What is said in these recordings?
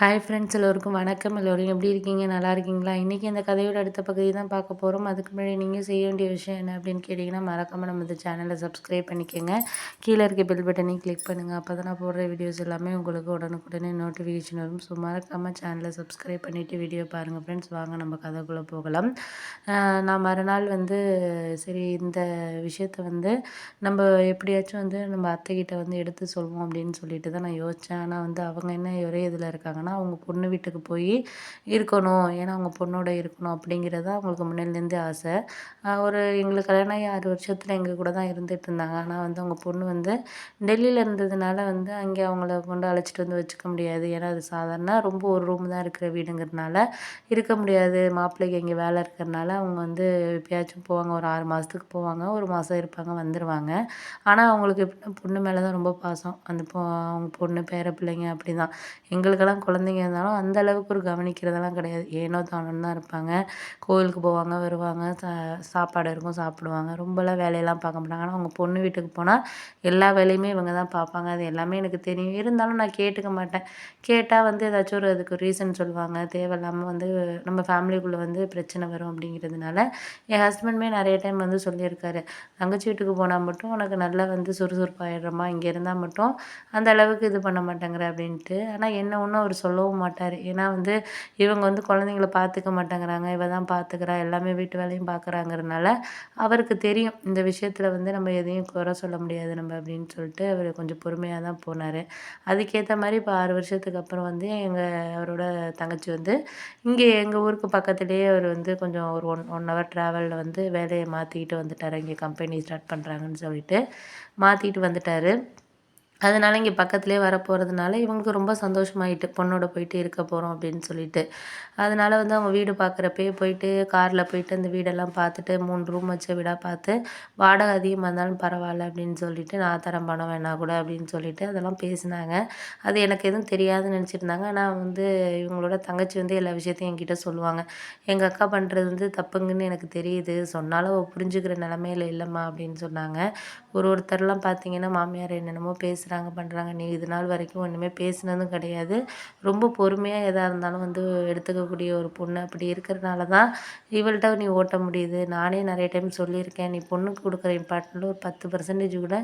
Hi friends எல்லோருக்கும் வணக்கம். எல்லோரும் எப்படி இருக்கீங்க? நல்லா இருக்கீங்களா? இன்றைக்கி இந்த கதையோட அடுத்த பகுதி தான் பார்க்க போகிறோம். அதுக்கு முன்னாடி நீங்கள் செய்ய வேண்டிய விஷயம் என்ன அப்படின்னு கேட்டிங்கன்னா, மறக்காமல் நம்ம இந்த சேனலை சப்ஸ்கிரைப் பண்ணிக்கோங்க. கீழே இருக்க பெல் பட்டனையும் கிளிக் பண்ணுங்கள். அப்போ தான் நான் போடுற வீடியோஸ் எல்லாமே உங்களுக்கு உடனுக்குடனே நோட்டிஃபிகேஷன் வரும். ஸோ மறக்காமல் சேனலை சப்ஸ்கிரைப் பண்ணிவிட்டு வீடியோ பாருங்கள் ஃப்ரெண்ட்ஸ். வாங்க நம்ம கதைக்குள்ளே போகலாம். நான் மறுநாள் சரி இந்த விஷயத்தை நம்ம எப்படியாச்சும் நம்ம அத்தைக்கிட்ட எடுத்து சொல்வோம் அப்படின்னு சொல்லிட்டு தான் நான் யோசித்தேன். ஆனால் அவங்க என்ன ஒரே இதில் இருக்காங்கன்னா, அவங்க பொண்ணு வீட்டுக்கு போய் இருக்கணும். ஏன்னா அவங்க பொண்ணோட இருக்கணும் அப்படிங்கிறது அவங்களுக்கு முன்னாடிலேருந்தே ஆசை. எங்களுக்கு கல்யாணம் ஆகி 6 வருஷத்தில் எங்கள் கூட தான் இருந்துட்டு இருந்தாங்க. ஆனால் அவங்க பொண்ணு டெல்லியில் இருந்ததுனால அங்கே அவங்கள கொண்டு அழைச்சிட்டு வச்சுக்க முடியாது. ஏன்னா அது சாதாரண ரொம்ப ஒரு ரூம் தான் இருக்கிற வீடுங்கிறதுனால இருக்க முடியாது. மாப்பிள்ளைக்கு இங்கே வேலை இருக்கிறதுனால அவங்க எப்பயாச்சும் போவாங்க. ஒரு 6 மாதத்துக்கு போவாங்க, 1 மாதம் இருப்பாங்க, வந்துடுவாங்க. ஆனால் அவங்களுக்கு எப்படின்னா பொண்ணு மேலே தான் ரொம்ப பாசம். அவங்க பொண்ணு பேர பிள்ளைங்க அப்படி தான். எங்களுக்கெல்லாம் குழந்தைங்க இருந்தாலும் அந்த அளவுக்கு ஒரு கவனிக்கிறதெல்லாம் கிடையாது. ஏனோ தானோன்னு தான் இருப்பாங்க. கோவிலுக்கு போவாங்க, வருவாங்க, சாப்பாடு இருக்கும் சாப்பிடுவாங்க. ரொம்பலாம் வேலையெல்லாம் பார்க்க மாட்டாங்க. ஆனால் அவங்க பொண்ணு வீட்டுக்கு போனால் எல்லா வேலையுமே இவங்க தான் பார்ப்பாங்க. அது எல்லாமே எனக்கு தெரியும். இருந்தாலும் நான் கேட்டுக்க மாட்டேன். கேட்டால் ஏதாச்சும் அதுக்கு ரீசன் சொல்லுவாங்க. தேவையில்லாமல் நம்ம ஃபேமிலிக்குள்ளே பிரச்சனை வரும் அப்படிங்கிறதுனால என் ஹஸ்பண்டுமே நிறைய டைம் சொல்லியிருக்காரு. தங்கச்சி வீட்டுக்கு போனால் மட்டும் உனக்கு நல்லா சுறுசுறுப்பாகிடுறமா, இங்கே இருந்தால் மட்டும் அந்த அளவுக்கு இது பண்ண மாட்டேங்கிற அப்படின்ட்டு. ஆனால் என்ன ஒன்றும் அவர் சொல்லவும் மாட்டார். ஏன்னா இவங்க குழந்தைங்கள பார்த்துக்க மாட்டேங்கிறாங்க, இவ தான் பார்த்துக்கிறா, எல்லாமே வீட்டு வேலையும் பார்க்குறாங்கிறதுனால அவருக்கு தெரியும் இந்த விஷயத்தில் நம்ம எதையும் குறை சொல்ல முடியாது நம்ம அப்படின்னு சொல்லிட்டு அவர் கொஞ்சம் பொறுமையாக தான் போனார். அதுக்கேற்ற மாதிரி இப்போ 6 வருஷத்துக்கு அப்புறம் அவரோட தங்கச்சி இங்கே எங்கள் ஊருக்கு பக்கத்துலேயே அவர் கொஞ்சம் ஒரு ஒன் ஹவர் ட்ராவலில் வேலையை மாற்றிக்கிட்டு வந்துட்டார். இங்கே கம்பெனி ஸ்டார்ட் பண்ணுறாங்கன்னு சொல்லிட்டு மாற்றிட்டு வந்துட்டார். அதனால் இங்கே பக்கத்துலேயே வரப்போகிறதுனால இவங்களுக்கு ரொம்ப சந்தோஷமாயிட்டு, பொண்ணோட போயிட்டு இருக்க போகிறோம் அப்படின்னு சொல்லிட்டு. அதனால் அவங்க வீடு பார்க்குறப்பயே போயிட்டு காரில் போயிட்டு அந்த வீடெல்லாம் பார்த்துட்டு 3 ரூம் வச்ச வீடாக பார்த்து வாடகை அதிகமாக இருந்தாலும் பரவாயில்ல அப்படின்னு சொல்லிட்டு, நான் தரேன் பணம் வேணா கூட அப்படின்னு சொல்லிட்டு அதெல்லாம் பேசினாங்க. அது எனக்கு எதுவும் தெரியாதுன்னு நினச்சிருந்தாங்க. ஆனால் இவங்களோட தங்கச்சி எல்லா விஷயத்தையும் என்கிட்ட சொல்லுவாங்க. எங்கள் அக்கா பண்ணுறது தப்புங்கன்னு எனக்கு தெரியுது, சொன்னாலும் அவள் புரிஞ்சுக்கிற நிலமையில இல்லைம்மா அப்படின்னு சொன்னாங்க. ஒருத்தர்லாம் பார்த்தீங்கன்னா மாமியார் என்னென்னமோ பேசுகிறாங்க பண்ணுறாங்க. நீ இது நாள் வரைக்கும் ஒன்றுமே பேசினதும் கிடையாது. ரொம்ப பொறுமையாக எதாக இருந்தாலும் எடுத்துக்கக்கூடிய ஒரு பொண்ணு. அப்படி இருக்கிறனால தான் இவள்கிட்ட நீ ஓட்ட முடியுது. நானே நிறைய டைம் சொல்லியிருக்கேன், நீ பொண்ணுக்கு கொடுக்குற இம்பார்ட்டன்ட்டில் ஒரு 10% கூட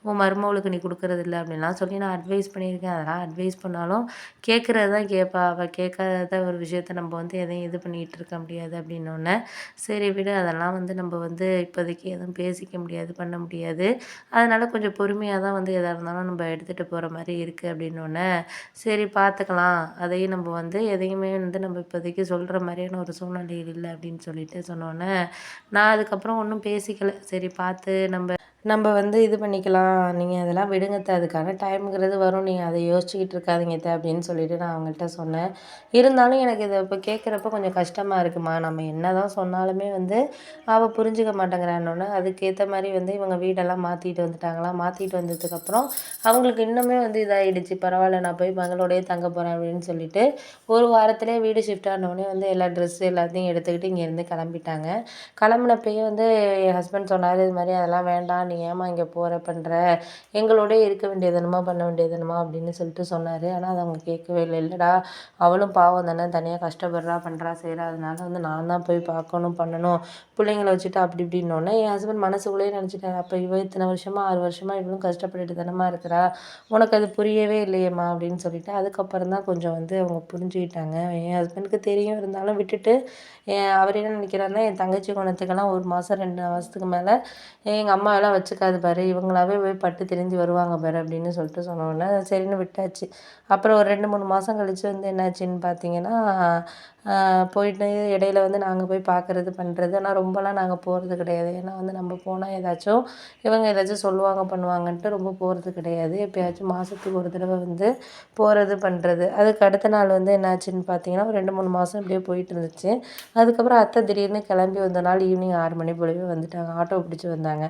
உன் மருமகளுக்கு நீ கொடுக்குறதில்ல அப்படின்லாம் சொல்லி நான் அட்வைஸ் பண்ணியிருக்கேன். அதெல்லாம் அட்வைஸ் பண்ணாலும் கேட்குறது தான் கேட்பா. அவள் கேட்காத ஒரு விஷயத்த நம்ம எதையும் இது பண்ணிகிட்டு இருக்க முடியாது அப்படின்னோடனே, சரி விடு, அதெல்லாம் நம்ம இப்போதைக்கு எதுவும் பேசிக்க முடியாது, பண்ண முடியாது. அதனால் கொஞ்சம் பொறுமையாக தான் எதாக இருந்தாலும் நம்ம எடுத்துகிட்டு போகிற மாதிரி இருக்குது அப்படின்னோடனே, சரி பார்த்துக்கலாம், அதையும் நம்ம எதையுமே நம்ம இப்போதைக்கு சொல்கிற மாதிரியான ஒரு சூழ்நிலையில் இல்லை அப்படின்னு சொல்லிட்டு சொன்னோன்னே, நான் அதுக்கப்புறம் ஒன்றும் பேசிக்கல. சரி பார்த்து நம்ம இது பண்ணிக்கலாம். நீங்கள் அதெல்லாம் விடுங்க அத்த, அதுக்கான டைம்ங்கிறது வரும். நீங்கள் அதை யோசிச்சுக்கிட்டு இருக்காதீங்க அத்த அப்படின்னு சொல்லிட்டு நான் அவங்கள்ட்ட சொன்னேன். இருந்தாலும் எனக்கு இதை இப்போ கேட்குறப்ப கொஞ்சம் கஷ்டமாக இருக்குமா. நம்ம என்ன தான் சொன்னாலுமே அவள் புரிஞ்சுக்க மாட்டேங்கிறான்னொன்னே, அதுக்கேற்ற மாதிரி இவங்க வீடெல்லாம் மாற்றிட்டு வந்துட்டாங்களாம். மாற்றிட்டு வந்ததுக்கப்புறம் அவங்களுக்கு இன்னுமே இதாகிடுச்சு. பரவாயில்ல, நான் போய் மகளோடையே தங்க போகிறேன் அப்படின்னு சொல்லிட்டு ஒரு வாரத்திலே வீடு ஷிஃப்ட் ஆனோடனே எல்லா ட்ரெஸ்ஸு எல்லாத்தையும் எடுத்துக்கிட்டு இங்கேருந்து கிளம்பிட்டாங்க. கிளம்புனப்பயே என் ஹஸ்பண்ட் சொன்னார், இது மாதிரி அதெல்லாம் வேண்டாம், நீ ஏம்மா இங்கே போகிற பண்ணுற, எங்களோடயே இருக்க வேண்டியது என்னமோ பண்ண வேண்டியது என்னமோ அப்படின்னு சொல்லிட்டு சொன்னார். ஆனால் அது அவங்க கேட்கவே இல்லை. இல்லைடா, அவளும் பாவம் தானே, தனியாக கஷ்டப்படுறா, பண்ணுறா, செய்கிறா, அதனால நான் தான் போய் பார்க்கணும் பண்ணணும், பிள்ளைங்கள வச்சுட்டு அப்படி இப்படின்னோடனே என் ஹஸ்பண்ட் மனசுக்குள்ளேயே நினச்சிட்டாரு, அப்போ இவ இத்தனை வருஷமாக 6 வருஷமாக இவளும் கஷ்டப்பட்டுட்டு தானம்மா இருக்கிறா, உனக்கு அது புரியவே இல்லையேம்மா அப்படின்னு சொல்லிட்டு அதுக்கப்புறம் தான் கொஞ்சம் அவங்க புரிஞ்சுக்கிட்டாங்க. என் ஹஸ்பண்டுக்கு தெரியும், இருந்தாலும் விட்டுட்டு அவர் என்ன நினைக்கிறாருன்னா, என் தங்கச்சி குணத்துக்கெல்லாம் 1 மாதம் 2 மாதத்துக்கு மேலே எங்கள் அம்மா எல்லாம் வச்சுக்காது பாரு, இவங்களாவே போய் பட்டு திரிஞ்சு வருவாங்க பாரு அப்படின்னு சொல்லிட்டு சொன்னோன்னே சரின்னு விட்டாச்சு. அப்புறம் ஒரு 2, 3 மாதம் கழித்து என்னாச்சுன்னு பார்த்தீங்கன்னா, போயிட்டு இடையில நாங்கள் போய் பார்க்குறது பண்ணுறது. ஆனால் ரொம்பலாம் நாங்கள் போகிறது கிடையாது. ஏன்னா நம்ம போனால் இவங்க ஏதாச்சும் சொல்லுவாங்க பண்ணுவாங்கன்ட்டு ரொம்ப போகிறது கிடையாது. எப்போயாச்சும் மாதத்துக்கு ஒரு தடவை போகிறது பண்ணுறது. அதுக்கு அடுத்த நாள் என்னாச்சுன்னு பார்த்தீங்கன்னா, ஒரு 2, 3 மாதம் இப்படியே போயிட்டு இருந்துச்சு. அதுக்கப்புறம் அத்தை திடீர்னு கிளம்பி வந்த நாள் ஈவினிங் 6 மணி போலவே வந்துட்டாங்க. ஆட்டோ பிடிச்சி வந்தாங்க.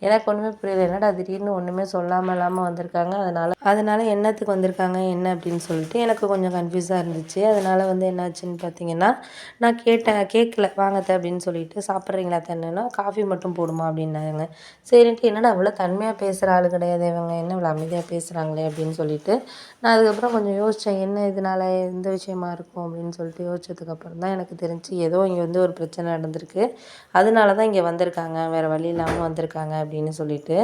எனக்கு எனக்கு ஒன்றுமே புரியல. என்னடா திடீர்னு ஒன்றுமே சொல்லாமல் இல்லாமல் வந்திருக்காங்க. அதனால என்னத்துக்கு வந்திருக்காங்க என்ன அப்படின்னு சொல்லிட்டு எனக்கு கொஞ்சம் கன்ஃப்யூஸாக இருந்துச்சு. அதனால் வந்து என்னாச்சுன்னு பார்த்தீங்கன்னா, நான் கேட்கல வாங்க அத்த அப்படின்னு சொல்லிட்டு, சாப்பிட்றீங்களா அத்தன்னா, காஃபி மட்டும் போடுமா அப்படின்னாங்க. சரின்ட்டு என்னடா இவ்வளோ தன்மையாக பேசுகிற ஆள் கிடையாது இவங்க, என்ன இவ்வளோ அமைதியாக பேசுகிறாங்களே அப்படின்னு சொல்லிட்டு, நான் அதுக்கப்புறம் கொஞ்சம் யோசித்தேன். என்ன இதனால எந்த விஷயமா இருக்கும் அப்படின்னு சொல்லிட்டு யோசிச்சதுக்கப்புறம் தான் எனக்கு தெரிஞ்சு ஏதோ இங்கே வந்து ஒரு பிரச்சனை நடந்திருக்கு. அதனால தான் இங்கே வந்திருக்காங்க. வேறு வழி இல்லாமல் வந்திருக்காங்க அப்படின்னு சொல்லிட்டு.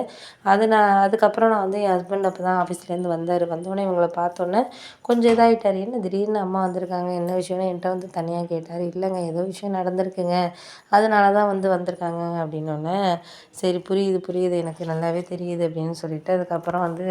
அதுக்கப்புறம் நான் வந்து என் ஹஸ்பண்ட் அப்போ தான் ஆஃபீஸ்லேருந்து வந்தார். வந்தோடனே இவங்கள பார்த்தோன்னே கொஞ்சம் இதாகிட்டார். என்ன திடீர்னு அம்மா வந்திருக்காங்க, என்ன விஷயம்னு என்கிட்ட வந்து தனியாக கேட்டார். இல்லைங்க ஏதோ விஷயம் நடந்திருக்குங்க, அதனால தான் வந்திருக்காங்க அப்படின்னோடனே, சரி புரியுது புரியுது எனக்கு நல்லாவே தெரியுது அப்படின்னு சொல்லிட்டு அதுக்கப்புறம் வந்து